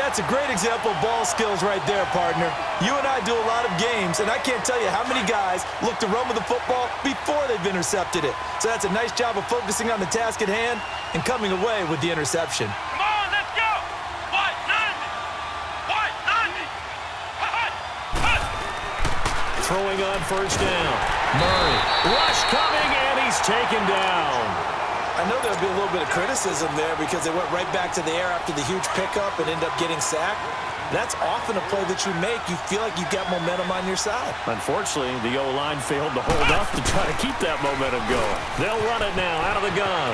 That's a great example of ball skills right there, partner. You and I do a lot of games, and I can't tell you how many guys look to run with the football before they've intercepted it. So that's a nice job of focusing on the task at hand and coming away with the interception. Come on, let's go! White 90! White 90! Throwing on first down. Murray. Rush coming, and he's taken down. I know there'll be a little bit of criticism there because they went right back to the air after the huge pickup and ended up getting sacked. That's often a play that you make. You feel like you've got momentum on your side. Unfortunately, the O-line failed to hold up to try to keep that momentum going. They'll run it now out of the gun.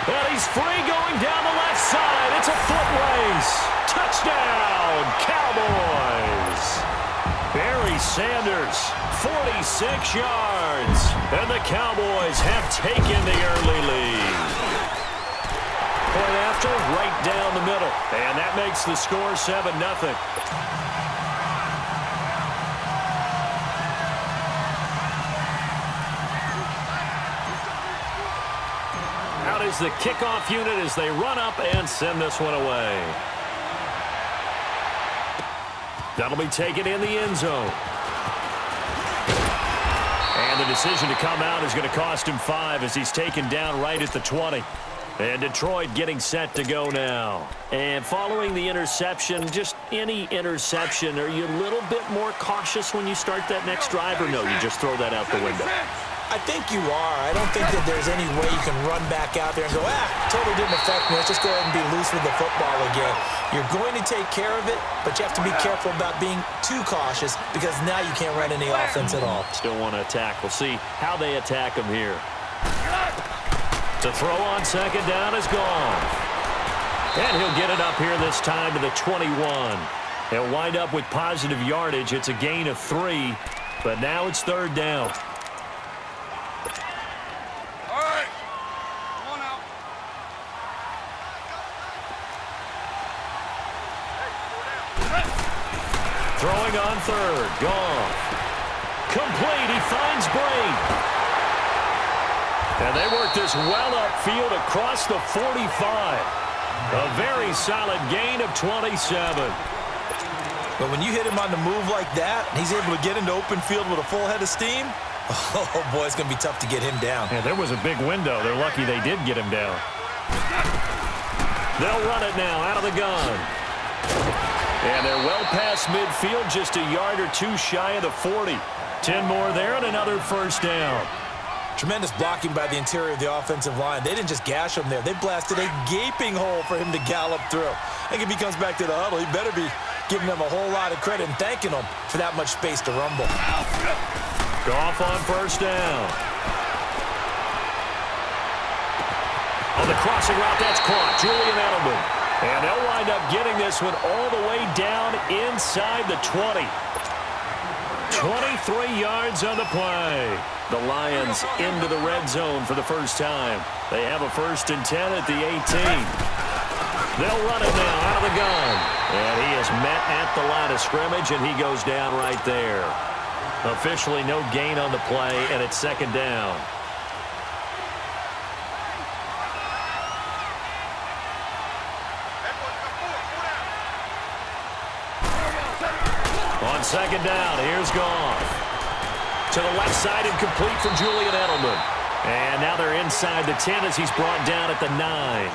And he's free going down the left side. It's a foot race. Touchdown, Cowboys. Barry Sanders, 46 yards. And the Cowboys have taken the early lead. Point after, right down the middle. And that makes the score 7-0. Out is the kickoff unit as they run up and send this one away. That'll be taken in the end zone. And the decision to come out is going to cost him 5 as he's taken down right at the 20. And Detroit getting set to go now. And following the interception, just any interception, are you a little bit more cautious when you start that next drive, or no, you just throw that out the window? I think you are. I don't think that there's any way you can run back out there and go, totally didn't affect me. Let's just go ahead and be loose with the football again. You're going to take care of it, but you have to be careful about being too cautious because now you can't run any offense at all. Still want to attack. We'll see how they attack him here. To throw on second down is gone. And he'll get it up here this time to the 21. He'll wind up with positive yardage. It's a gain of 3, but now it's third down. Throwing on third. Gone. Complete. He finds Brain. And they work this well upfield across the 45. A very solid gain of 27. But when you hit him on the move like that, and he's able to get into open field with a full head of steam, oh, boy, it's going to be tough to get him down. Yeah, there was a big window. They're lucky they did get him down. They'll run it now out of the gun. And they're well past midfield, just a yard or two shy of the 40. 10 more there and another first down. Tremendous blocking by the interior of the offensive line. They didn't just gash him there. They blasted a gaping hole for him to gallop through. I think if he comes back to the huddle, he better be giving them a whole lot of credit and thanking them for that much space to rumble. Goff on first down. On the crossing route, that's caught. Julian Edelman. And they'll wind up getting this one all the way down inside the 20. 23 yards on the play. The Lions into the red zone for the first time. They have a 1st and 10 at the 18. They'll run it now out of the gun. And he is met at the line of scrimmage, and he goes down right there. Officially no gain on the play, and it's second down. On second down, here's Goff. To the left side and complete for Julian Edelman. And now they're inside the 10 as he's brought down at the 9.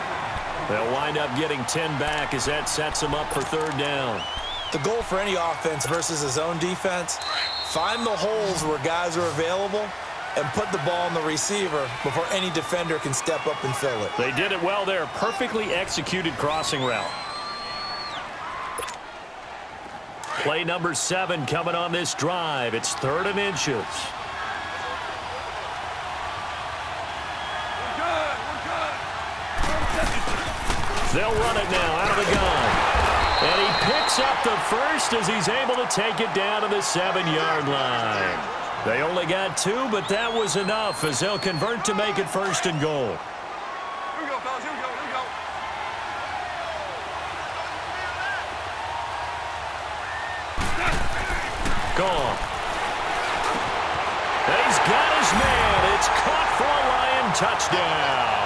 They'll wind up getting 10 back as that sets them up for third down. The goal for any offense versus his own defense, find the holes where guys are available and put the ball on the receiver before any defender can step up and fill it. They did it well there. Perfectly executed crossing route. Play number 7 coming on this drive. It's 3rd and inches. They'll run it now out of the gun. And he picks up the first as he's able to take it down to the 7-yard line. They only got 2, but that was enough as they'll convert to make it 1st and goal. Here we go, fellas. Here we go. Here we go. Gone. And he's got his man. It's caught for a Lion touchdown.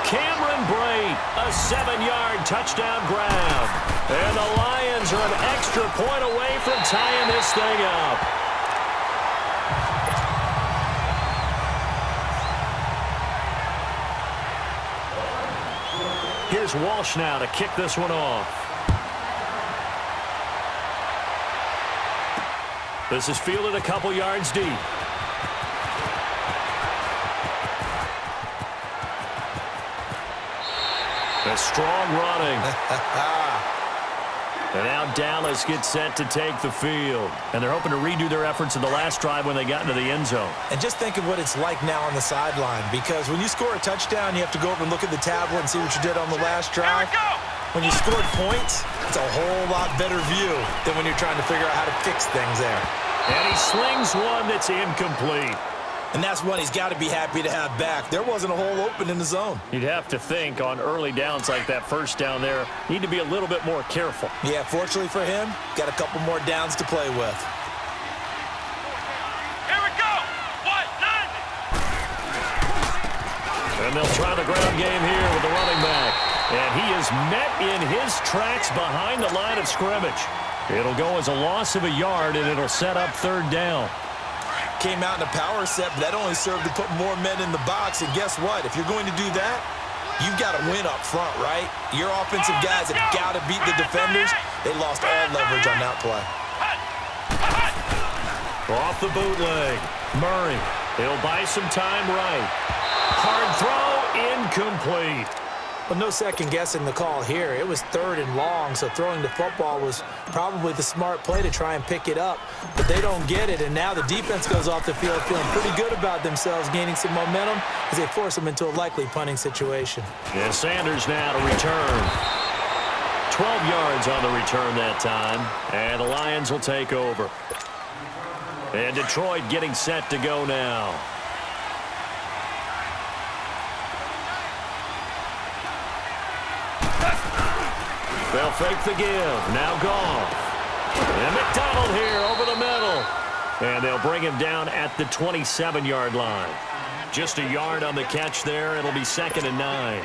Cameron Brate A 7-yard touchdown grab. And the Lions are an extra point away from tying this thing up. Here's Walsh now to kick this one off. This is fielded a couple yards deep. A strong running. And now Dallas gets set to take the field. And they're hoping to redo their efforts in the last drive when they got into the end zone. And just think of what it's like now on the sideline, because when you score a touchdown, you have to go over and look at the tablet and see what you did on the last drive. When you scored points, it's a whole lot better view than when you're trying to figure out how to fix things there. And he slings one that's incomplete. And that's one he's got to be happy to have back. There wasn't a hole open in the zone. You'd have to think on early downs like that first down there, need to be a little bit more careful. Yeah, fortunately for him, got a couple more downs to play with. Here we go. What? 90. And they'll try the ground game here with the running back. And he is met in his tracks behind the line of scrimmage. It'll go as a loss of a yard, and it'll set up third down. Came out in a power set, but that only served to put more men in the box. And guess what? If you're going to do that, you've got to win up front, right? Your offensive guys have got to beat the defenders. They lost all leverage on that play. Off the bootleg. Murray. He'll buy some time right. Hard throw, incomplete. Well, no second guessing the call here. It was 3rd and long, so throwing the football was probably the smart play to try and pick it up. But they don't get it, and now the defense goes off the field feeling pretty good about themselves, gaining some momentum as they force them into a likely punting situation. And Sanders now to return. 12 yards on the return that time, and the Lions will take over. And Detroit getting set to go now. They'll fake the give. Now Goff. And McDonald here over the middle. And they'll bring him down at the 27-yard line. Just a yard on the catch there. It'll be 2nd and 9.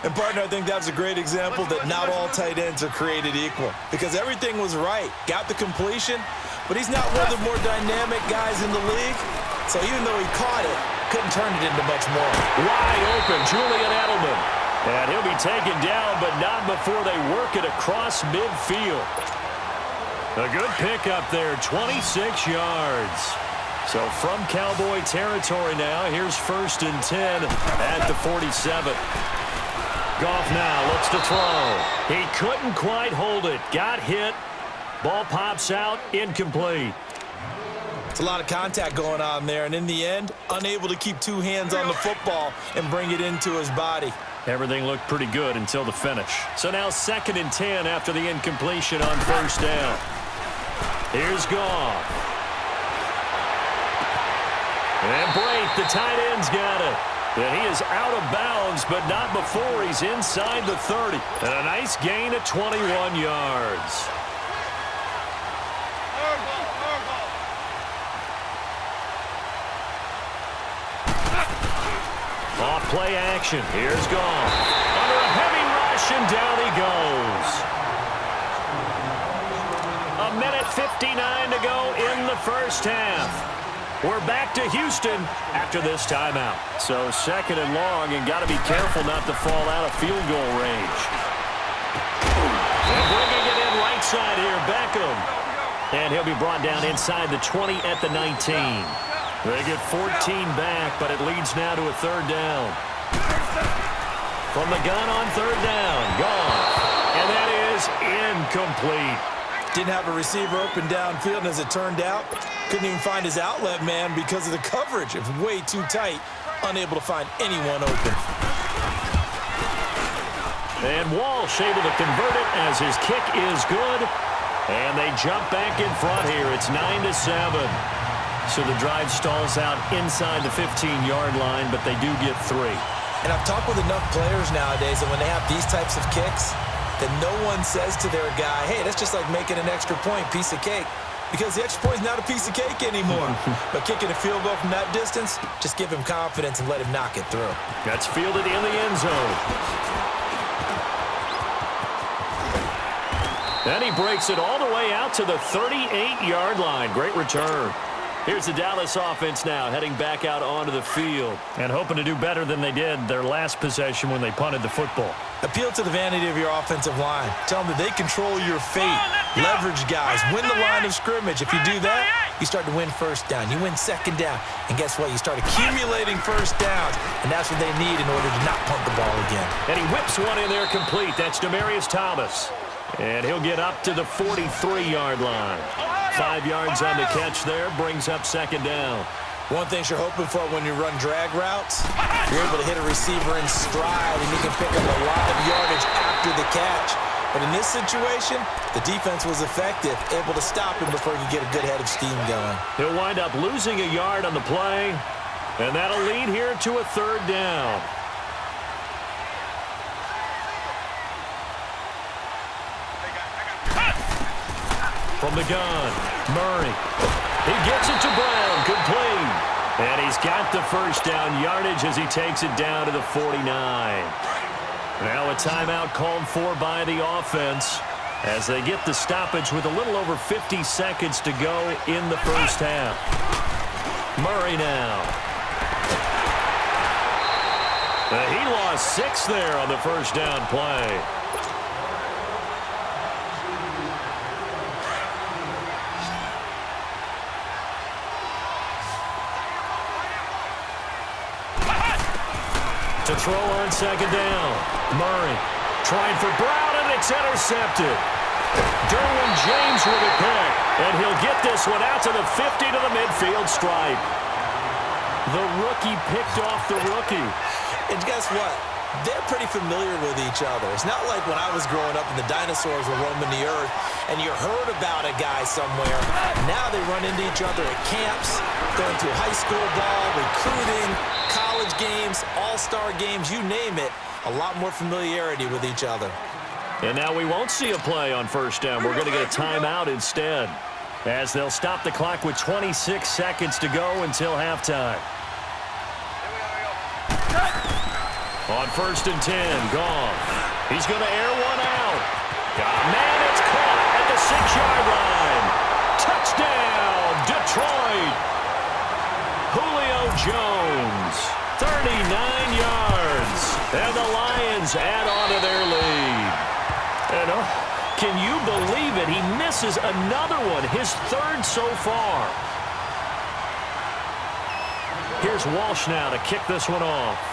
And, partner, I think that was a great example that not all tight ends are created equal, because everything was right. Got the completion, but he's not one of the more dynamic guys in the league. So even though he caught it, couldn't turn it into much more. Wide open, Julian Edelman. And he'll be taken down, but not before they work it across midfield. A good pickup there, 26 yards. So from Cowboy territory now, here's 1st and 10 at the 47. Goff now looks to throw. He couldn't quite hold it. Got hit. Ball pops out, incomplete. It's a lot of contact going on there, and in the end, unable to keep 2 hands on the football and bring it into his body. Everything looked pretty good until the finish. So now 2nd and 10 after the incompletion on 1st down. Here's Goff. And Brate, the tight end's got it. And he is out of bounds, but not before he's inside the 30. And a nice gain of 21 yards. Off play action. Here's Goff. Under a heavy rush, and down he goes. 1:59 to go in the first half. We're back to Houston after this timeout. So 2nd and long, and got to be careful not to fall out of field goal range. And bringing it in right side here, Beckham. And he'll be brought down inside the 20 at the 19. They get 14 back, but it leads now to a 3rd down. From the gun on 3rd down, Goff. And that is incomplete. Didn't have a receiver open downfield, and as it turned out, couldn't even find his outlet man because of the coverage. It was way too tight, unable to find anyone open. And Walsh able to convert it as his kick is good. And they jump back in front here. It's 9-7. So the drive stalls out inside the 15-yard line, but they do get 3. And I've talked with enough players nowadays that when they have these types of kicks, that no one says to their guy, hey, that's just like making an extra point, piece of cake. Because the extra point is not a piece of cake anymore. But kicking a field goal from that distance, just give him confidence and let him knock it through. That's fielded in the end zone. And he breaks it all the way out to the 38-yard line. Great return. Here's the Dallas offense now, heading back out onto the field. And hoping to do better than they did their last possession when they punted the football. Appeal to the vanity of your offensive line. Tell them that they control your fate. Leverage guys. Win the line of scrimmage. If you do that, you start to win first down. You win second down. And guess what? You start accumulating first downs. And that's what they need in order to not punt the ball again. And he whips one in there complete. That's Demaryius Thomas. And he'll get up to the 43-yard line. 5 yards on the catch there. Brings up second down. One thing you're hoping for when you run drag routes, you're able to hit a receiver in stride and you can pick up a lot of yardage after the catch. But in this situation, the defense was effective, able to stop him before he could get a good head of steam going. He'll wind up losing a yard on the play, and that'll lead here to a third down. From the gun, Murray. He gets it to Brown, complete. And he's got the first down yardage as he takes it down to the 49. Now a timeout called for by the offense as they get the stoppage with a little over 50 seconds to go in the first half. Murray now. He lost 6 there on the first down play. To throw on second down. Murray trying for Brown, and it's intercepted. Derwin James with a pick, and he'll get this one out to the 50 to the midfield stripe. The rookie picked off the rookie. And guess what? They're pretty familiar with each other. It's not like when I was growing up and the dinosaurs were roaming the earth and you heard about a guy somewhere. Now they run into each other at camps, going through high school ball, recruiting, college games, all-star games, you name it. A lot more familiarity with each other. And now we won't see a play on first down. We're going to get a timeout instead, as they'll stop the clock with 26 seconds to go until halftime. On first and 10, Goff. He's going to air one out. Man, it's caught at the 6-yard line. Touchdown, Detroit. Julio Jones, 39 yards. And the Lions add on to their lead. And can you believe it? He misses another one, his third so far. Here's Walsh now to kick this one off.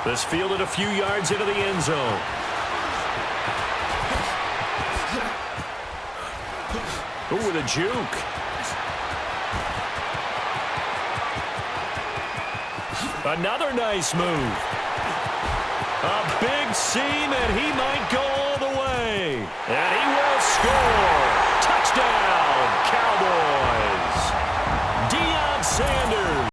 This fielded a few yards into the end zone. Ooh, with a juke. Another nice move. A big seam, and he might go